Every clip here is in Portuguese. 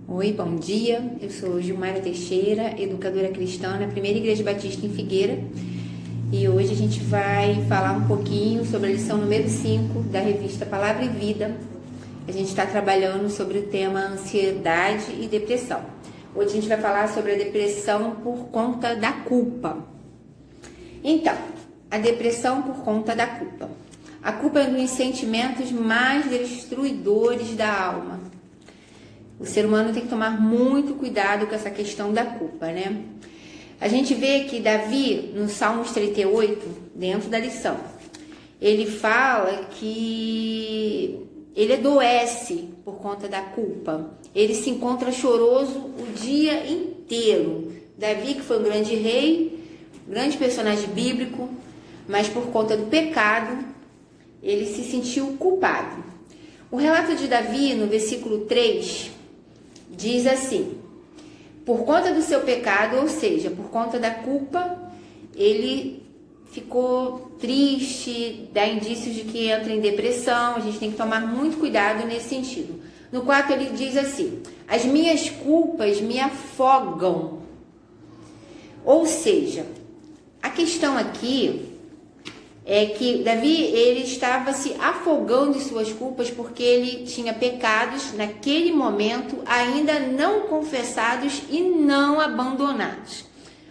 Oi, bom dia. Eu sou Gilmara Teixeira, educadora cristã na Primeira Igreja Batista em Figueira. E hoje a gente vai falar um pouquinho sobre a lição número 5 da revista Palavra e Vida. A gente está trabalhando sobre o tema ansiedade e depressão. Hoje a gente vai falar sobre a depressão por conta da culpa. Então, a depressão por conta da culpa. A culpa é um dos sentimentos mais destruidores da alma. O ser humano tem que tomar muito cuidado com essa questão da culpa, né? A gente vê que Davi, no Salmos 38, dentro da lição, ele fala que ele adoece por conta da culpa. Ele se encontra choroso o dia inteiro. Davi, que foi um grande rei, grande personagem bíblico, mas por conta do pecado, ele se sentiu culpado. O relato de Davi, no versículo 3, diz assim: por conta do seu pecado, ou seja, por conta da culpa, ele ficou triste, dá indícios de que entra em depressão. A gente tem que tomar muito cuidado nesse sentido. No 4 ele diz assim: as minhas culpas me afogam. Ou seja, a questão aqui é que Davi, ele estava se afogando em suas culpas porque ele tinha pecados naquele momento ainda não confessados e não abandonados.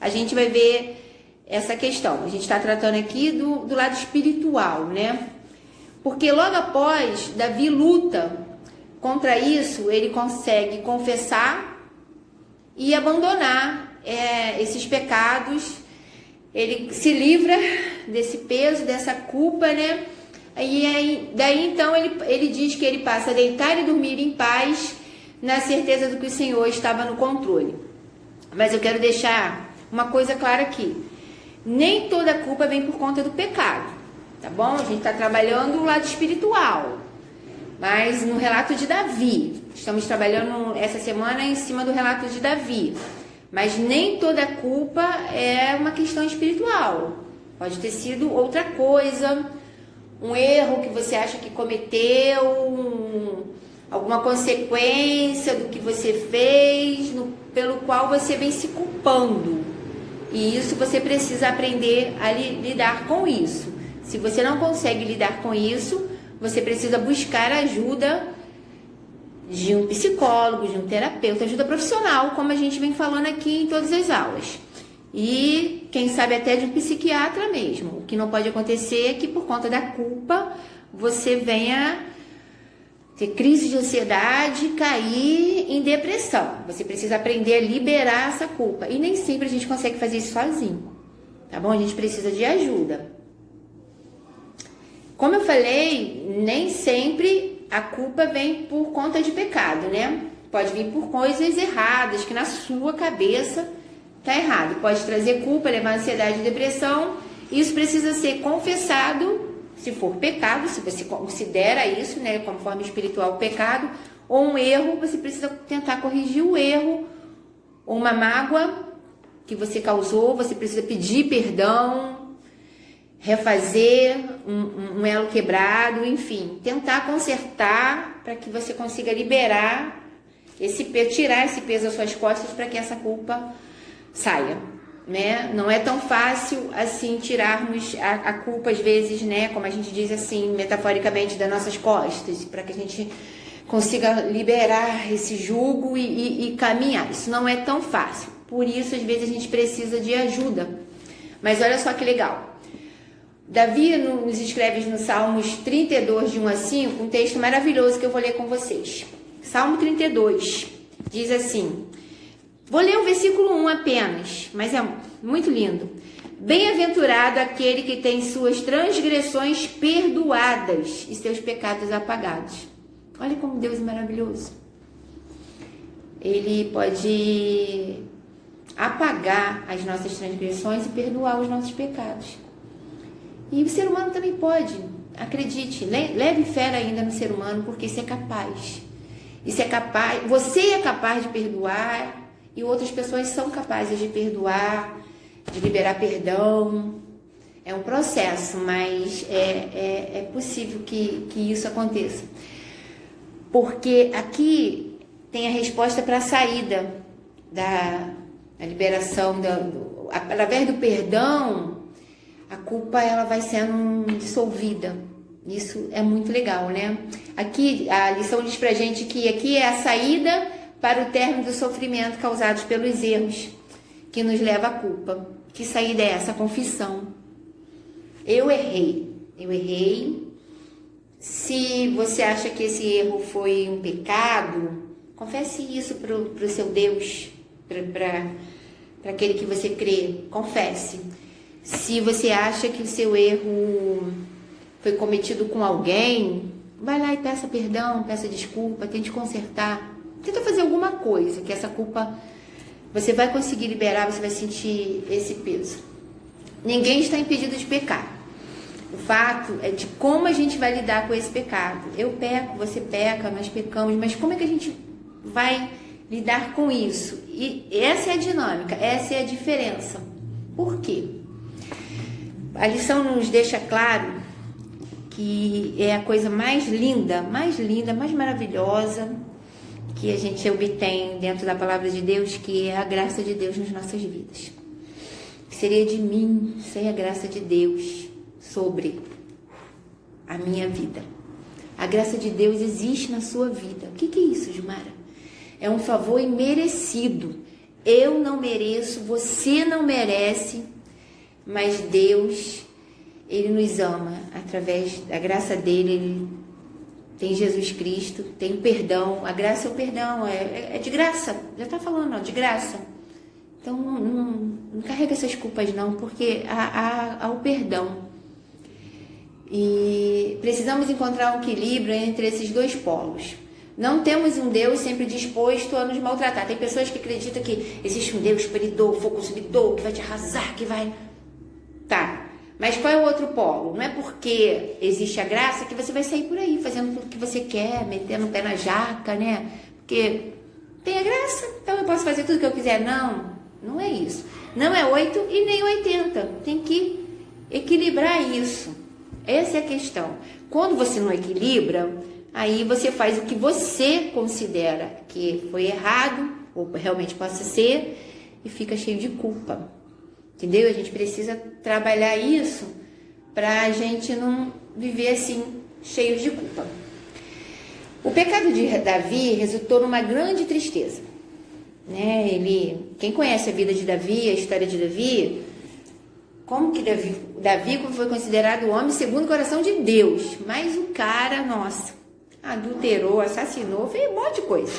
A gente vai ver essa questão. A gente está tratando aqui do lado espiritual, né? Porque logo após Davi luta contra isso, ele consegue confessar e abandonar esses pecados. Ele se livra desse peso, dessa culpa, né? E aí, daí então ele diz que ele passa a deitar e dormir em paz, na certeza do que o Senhor estava no controle. Mas eu quero deixar uma coisa clara aqui: nem toda culpa vem por conta do pecado, tá bom? A gente está trabalhando o lado espiritual, mas no relato de Davi, estamos trabalhando essa semana em cima do relato de Davi. Mas nem toda culpa é uma questão espiritual. Pode ter sido outra coisa, um erro que você acha que cometeu, alguma consequência do que você fez, pelo qual você vem se culpando. E isso você precisa aprender a lidar com isso. Se você não consegue lidar com isso, você precisa buscar ajuda de um psicólogo, de um terapeuta, ajuda profissional, como a gente vem falando aqui em todas as aulas. E quem sabe até de um psiquiatra mesmo. O que não pode acontecer é que por conta da culpa você venha ter crise de ansiedade, cair em depressão. Você precisa aprender a liberar essa culpa. E nem sempre a gente consegue fazer isso sozinho, tá bom? A gente precisa de ajuda. Como eu falei, nem sempre a culpa vem por conta de pecado, né? Pode vir por coisas erradas, que na sua cabeça tá errado. Pode trazer culpa, levar a ansiedade e depressão. Isso precisa ser confessado, se for pecado, se você considera isso, né, como forma espiritual, pecado, ou um erro, você precisa tentar corrigir o erro, ou uma mágoa que você causou, você precisa pedir perdão, refazer um elo quebrado, enfim, tentar consertar para que você consiga liberar esse peso, tirar esse peso das suas costas para que essa culpa saia, né? Não é tão fácil assim tirarmos a culpa às vezes, né? Como a gente diz assim, metaforicamente, das nossas costas, para que a gente consiga liberar esse jugo e caminhar. Isso não é tão fácil. Por isso, às vezes, a gente precisa de ajuda. Mas olha só que legal. Davi nos escreve no Salmos 32, de 1 a 5, um texto maravilhoso que eu vou ler com vocês. Salmo 32 diz assim, vou ler o versículo 1 apenas, mas é muito lindo. Bem-aventurado aquele que tem suas transgressões perdoadas e seus pecados apagados. Olha como Deus é maravilhoso. Ele pode apagar as nossas transgressões e perdoar os nossos pecados. E o ser humano também pode, acredite, leve fé ainda no ser humano, porque isso é capaz. Isso é capaz, você é capaz de perdoar e outras pessoas são capazes de perdoar, de liberar perdão. É um processo, mas é possível que isso aconteça. Porque aqui tem a resposta para a saída da liberação, através do perdão, a culpa ela vai sendo dissolvida. Isso é muito legal, né? Aqui a lição diz pra gente que aqui é a saída para o término do sofrimento causados pelos erros que nos leva à culpa. Que saída é essa? A confissão. Eu errei. Se você acha que esse erro foi um pecado, confesse isso para o seu Deus, para aquele que você crê. Confesse. Se você acha que o seu erro foi cometido com alguém, vai lá e peça perdão, peça desculpa, tente consertar. Tenta fazer alguma coisa, que essa culpa você vai conseguir liberar, você vai sentir esse peso. Ninguém está impedido de pecar. O fato é de como a gente vai lidar com esse pecado. Eu peco, você peca, nós pecamos, mas como é que a gente vai lidar com isso? E essa é a dinâmica, essa é a diferença. Por quê? A lição nos deixa claro que é a coisa mais linda, mais maravilhosa que a gente obtém dentro da palavra de Deus, que é a graça de Deus nas nossas vidas. Que seria de mim sem a graça de Deus sobre a minha vida? A graça de Deus existe na sua vida. O que é isso, Gilmara? É um favor imerecido. Eu não mereço, você não merece, mas Deus, Ele nos ama através da graça dele. Ele tem Jesus Cristo, tem perdão. A graça é o perdão, é de graça. Já está falando, ó, de graça. Então não carrega essas culpas não, porque há o perdão. E precisamos encontrar um equilíbrio entre esses dois polos. Não temos um Deus sempre disposto a nos maltratar. Tem pessoas que acreditam que existe um Deus espremedor, fogo consumidor, que vai te arrasar, que vai... Tá, mas qual é o outro polo? Não é porque existe a graça que você vai sair por aí fazendo tudo que você quer, metendo o pé na jaca, né? Porque tem a graça, então eu posso fazer tudo que eu quiser. Não é isso. Não é 8 e nem 80. Tem que equilibrar isso. Essa é a questão. Quando você não equilibra, aí você faz o que você considera que foi errado, ou realmente possa ser, e fica cheio de culpa. Entendeu? A gente precisa trabalhar isso para a gente não viver assim, cheio de culpa. O pecado de Davi resultou numa grande tristeza. Né? Quem conhece a vida de Davi, a história de Davi, como que Davi foi considerado o homem segundo o coração de Deus, mas o cara, nossa, adulterou, assassinou, fez um monte de coisa.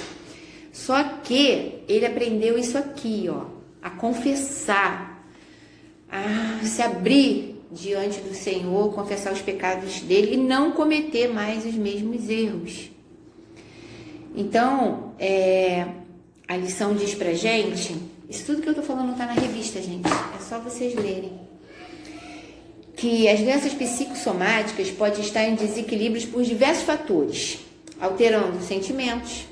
Só que ele aprendeu isso aqui, ó, a confessar, a se abrir diante do Senhor, confessar os pecados dele e não cometer mais os mesmos erros. Então, a lição diz pra gente, isso tudo que eu tô falando tá na revista, gente, é só vocês lerem, que as doenças psicossomáticas podem estar em desequilíbrios por diversos fatores, alterando sentimentos,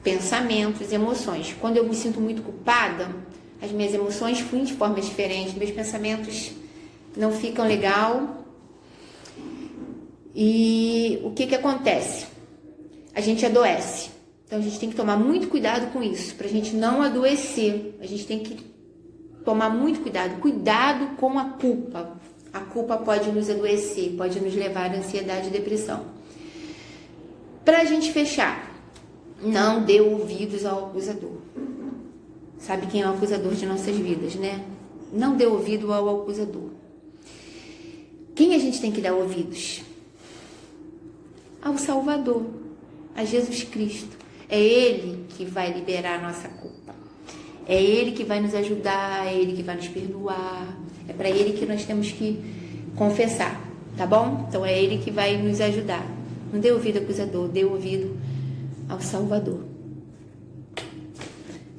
pensamentos, emoções. Quando eu me sinto muito culpada, as minhas emoções fluem de forma diferente, meus pensamentos não ficam legal. E o que acontece? A gente adoece. Então a gente tem que tomar muito cuidado com isso, para a gente não adoecer. A gente tem que tomar muito cuidado. Cuidado com a culpa. A culpa pode nos adoecer, pode nos levar à ansiedade e depressão. Para a gente fechar, não dê ouvidos ao acusador. Sabe quem é o acusador de nossas vidas, né? Não dê ouvido ao acusador. Quem a gente tem que dar ouvidos? Ao Salvador, a Jesus Cristo. É Ele que vai liberar a nossa culpa. É Ele que vai nos ajudar, é Ele que vai nos perdoar. É para Ele que nós temos que confessar, tá bom? Então é Ele que vai nos ajudar. Não dê ouvido ao acusador, dê ouvido ao Salvador.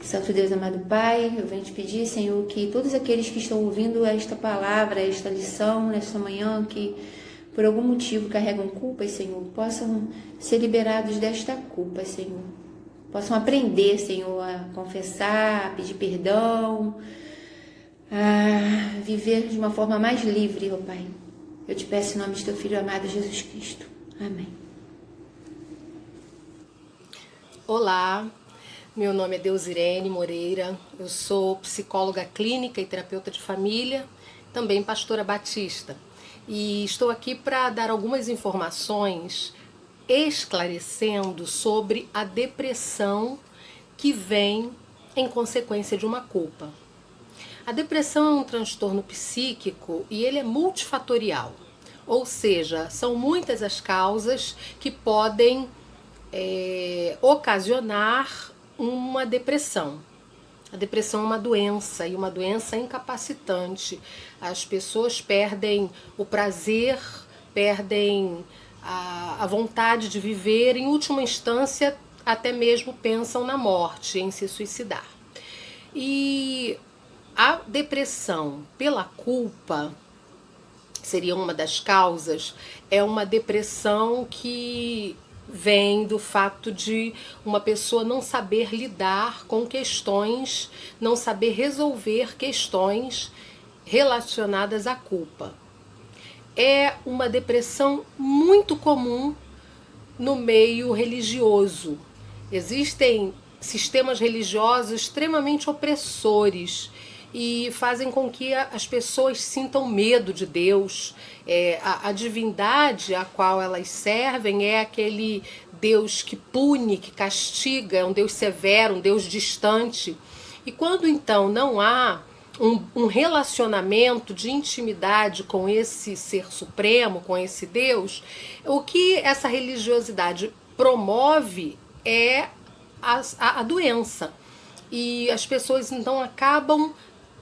Santo Deus, amado Pai, eu venho te pedir, Senhor, que todos aqueles que estão ouvindo esta palavra, esta lição, nesta manhã, que por algum motivo carregam culpas, Senhor, possam ser liberados desta culpa, Senhor. Possam aprender, Senhor, a confessar, a pedir perdão, a viver de uma forma mais livre, ó Pai. Eu te peço em nome de teu Filho amado, Jesus Cristo. Amém. Olá, meu nome é Deusirene Moreira, eu sou psicóloga clínica e terapeuta de família, também pastora batista. E estou aqui para dar algumas informações esclarecendo sobre a depressão que vem em consequência de uma culpa. A depressão é um transtorno psíquico e ele é multifatorial, ou seja, são muitas as causas que podem ocasionar uma depressão. A depressão é uma doença e uma doença incapacitante. As pessoas perdem o prazer, perdem a vontade de viver, em última instância até mesmo pensam na morte, em se suicidar. E a depressão pela culpa seria uma das causas, é uma depressão que vem do fato de uma pessoa não saber lidar com questões, não saber resolver questões relacionadas à culpa. É uma depressão muito comum no meio religioso. Existem sistemas religiosos extremamente opressores e fazem com que as pessoas sintam medo de Deus. A divindade a qual elas servem é aquele Deus que pune, que castiga, é um Deus severo, um Deus distante. E quando então não há um relacionamento de intimidade com esse ser supremo, com esse Deus, o que essa religiosidade promove é a doença. E as pessoas então acabam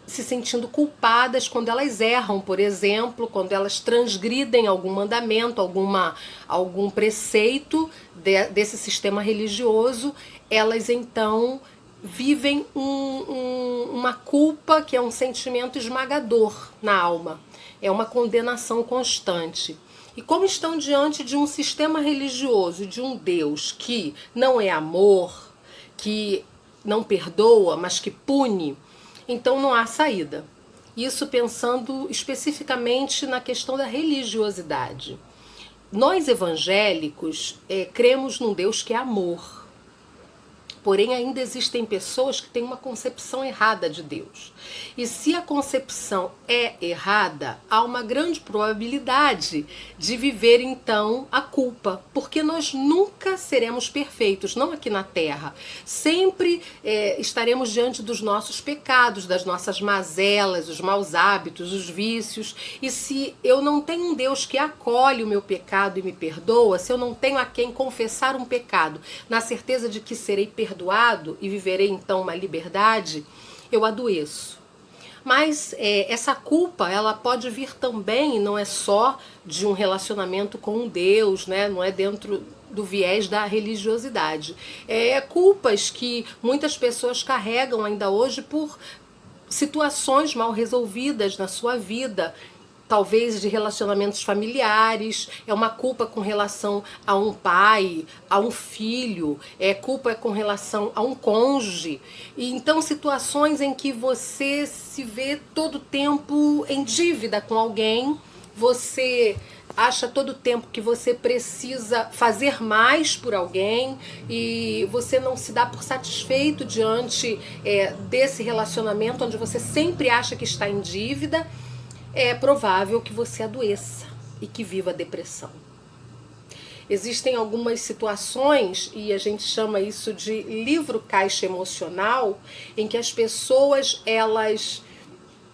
se sentindo culpadas quando elas erram, por exemplo, quando elas transgridem algum mandamento, algum preceito desse sistema religioso, elas então vivem uma culpa que é um sentimento esmagador na alma, é uma condenação constante. E como estão diante de um sistema religioso, de um Deus que não é amor, que não perdoa, mas que pune, então não há saída. Isso pensando especificamente na questão da religiosidade. Nós evangélicos cremos num Deus que é amor. Porém, ainda existem pessoas que têm uma concepção errada de Deus. E se a concepção é errada, há uma grande probabilidade de viver, então, a culpa. Porque nós nunca seremos perfeitos, não aqui na Terra. Sempre estaremos diante dos nossos pecados, das nossas mazelas, os maus hábitos, os vícios. E se eu não tenho um Deus que acolhe o meu pecado e me perdoa, se eu não tenho a quem confessar um pecado, na certeza de que serei perdoado e viverei então uma liberdade, eu adoeço. Mas essa culpa, ela pode vir também, não é só de um relacionamento com Deus, né? Não é dentro do viés da religiosidade. Culpas que muitas pessoas carregam ainda hoje por situações mal resolvidas na sua vida, talvez de relacionamentos familiares, é uma culpa com relação a um pai, a um filho, culpa com relação a um cônjuge. E então situações em que você se vê todo tempo em dívida com alguém, você acha todo tempo que você precisa fazer mais por alguém e você não se dá por satisfeito diante desse relacionamento onde você sempre acha que está em dívida. É provável que você adoeça e que viva depressão. Existem algumas situações, e a gente chama isso de livro-caixa emocional, em que as pessoas elas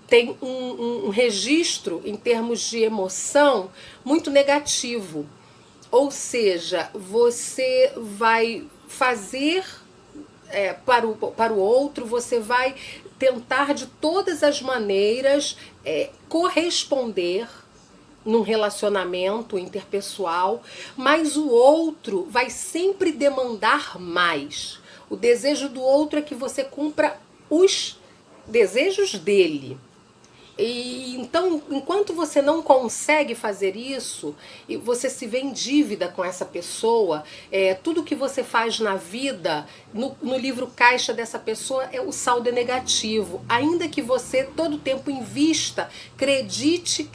têm um registro em termos de emoção muito negativo. Ou seja, você vai fazer para o outro, você vai tentar de todas as maneiras corresponder num relacionamento interpessoal, mas o outro vai sempre demandar mais. O desejo do outro é que você cumpra os desejos dele. E então, enquanto você não consegue fazer isso, e você se vê em dívida com essa pessoa, tudo que você faz na vida, no livro caixa dessa pessoa, o saldo é negativo. Ainda que você todo tempo invista, acredite,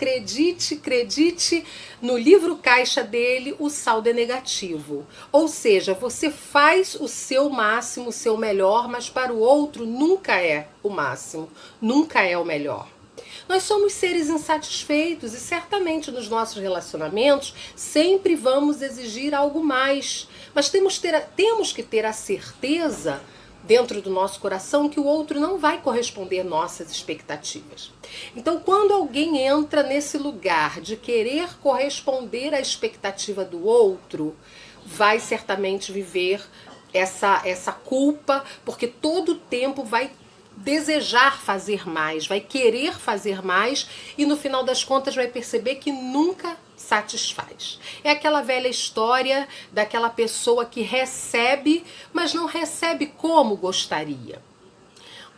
no livro caixa dele, o saldo é negativo. Ou seja, você faz o seu máximo, o seu melhor, mas para o outro nunca é o máximo, nunca é o melhor. Nós somos seres insatisfeitos e certamente nos nossos relacionamentos sempre vamos exigir algo mais. Mas temos que ter a certeza dentro do nosso coração que o outro não vai corresponder nossas expectativas. Então, quando alguém entra nesse lugar de querer corresponder à expectativa do outro, vai certamente viver essa culpa, porque todo o tempo vai desejar fazer mais, vai querer fazer mais e no final das contas vai perceber que nunca satisfaz. É aquela velha história daquela pessoa que recebe, mas não recebe como gostaria.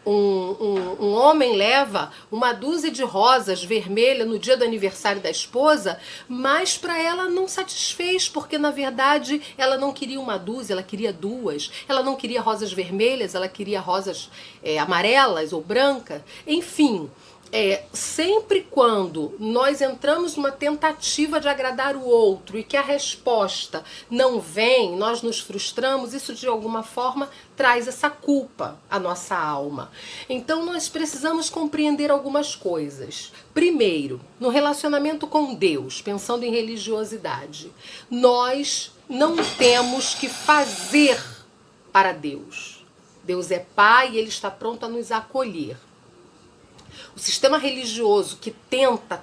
Um homem leva uma dúzia de rosas vermelhas no dia do aniversário da esposa, mas para ela não satisfez, porque na verdade ela não queria uma dúzia, ela queria duas. Ela não queria rosas vermelhas, ela queria rosas amarelas ou brancas. Enfim, sempre quando nós entramos numa tentativa de agradar o outro e que a resposta não vem, nós nos frustramos, isso de alguma forma traz essa culpa à nossa alma. Então nós precisamos compreender algumas coisas. Primeiro, no relacionamento com Deus, pensando em religiosidade, nós não temos que fazer para Deus. Deus é Pai e Ele está pronto a nos acolher. O sistema religioso que tenta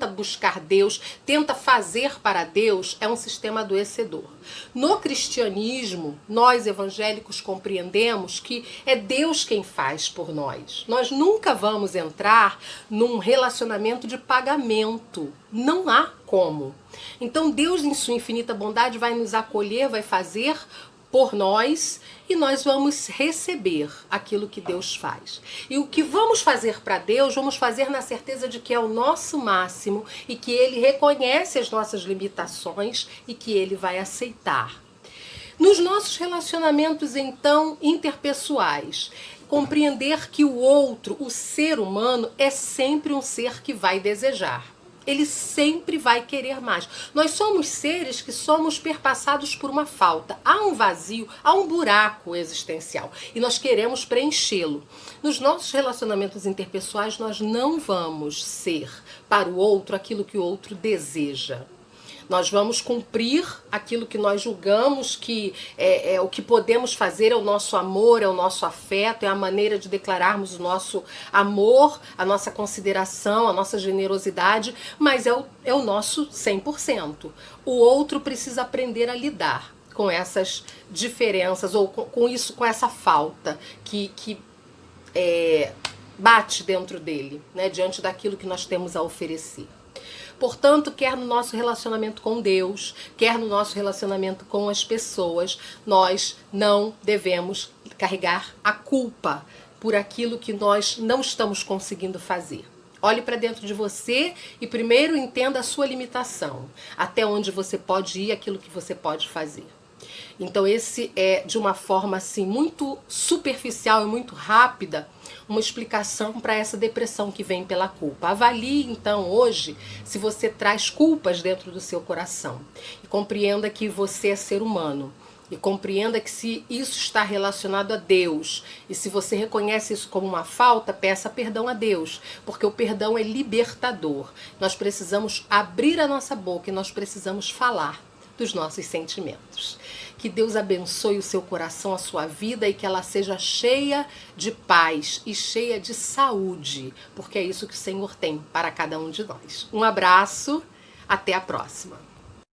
buscar Deus, tenta fazer para Deus, é um sistema adoecedor. No cristianismo, nós evangélicos compreendemos que é Deus quem faz por nós. Nós nunca vamos entrar num relacionamento de pagamento. Não há como. Então Deus, em sua infinita bondade, vai nos acolher, vai fazer por nós e nós vamos receber aquilo que Deus faz. E o que vamos fazer para Deus, vamos fazer na certeza de que é o nosso máximo e que Ele reconhece as nossas limitações e que Ele vai aceitar. Nos nossos relacionamentos, então, interpessoais, compreender que o outro, o ser humano, é sempre um ser que vai desejar. Ele sempre vai querer mais. Nós somos seres que somos perpassados por uma falta. Há um vazio, há um buraco existencial e nós queremos preenchê-lo. Nos nossos relacionamentos interpessoais, nós não vamos ser para o outro aquilo que o outro deseja. Nós vamos cumprir aquilo que nós julgamos que é o que podemos fazer, é o nosso amor, é o nosso afeto, é a maneira de declararmos o nosso amor, a nossa consideração, a nossa generosidade, mas é o nosso 100%. O outro precisa aprender a lidar com essas diferenças ou com isso, com essa falta que bate dentro dele, né, diante daquilo que nós temos a oferecer. Portanto, quer no nosso relacionamento com Deus, quer no nosso relacionamento com as pessoas, nós não devemos carregar a culpa por aquilo que nós não estamos conseguindo fazer. Olhe para dentro de você e primeiro entenda a sua limitação, até onde você pode ir, aquilo que você pode fazer. Então esse é, de uma forma assim muito superficial e muito rápida, uma explicação para essa depressão que vem pela culpa. Avalie então hoje se você traz culpas dentro do seu coração e compreenda que você é ser humano. E compreenda que se isso está relacionado a Deus e se você reconhece isso como uma falta, peça perdão a Deus, porque o perdão é libertador. Nós precisamos abrir a nossa boca e nós precisamos falar dos nossos sentimentos. Que Deus abençoe o seu coração, a sua vida e que ela seja cheia de paz e cheia de saúde, porque é isso que o Senhor tem para cada um de nós. Um abraço, até a próxima.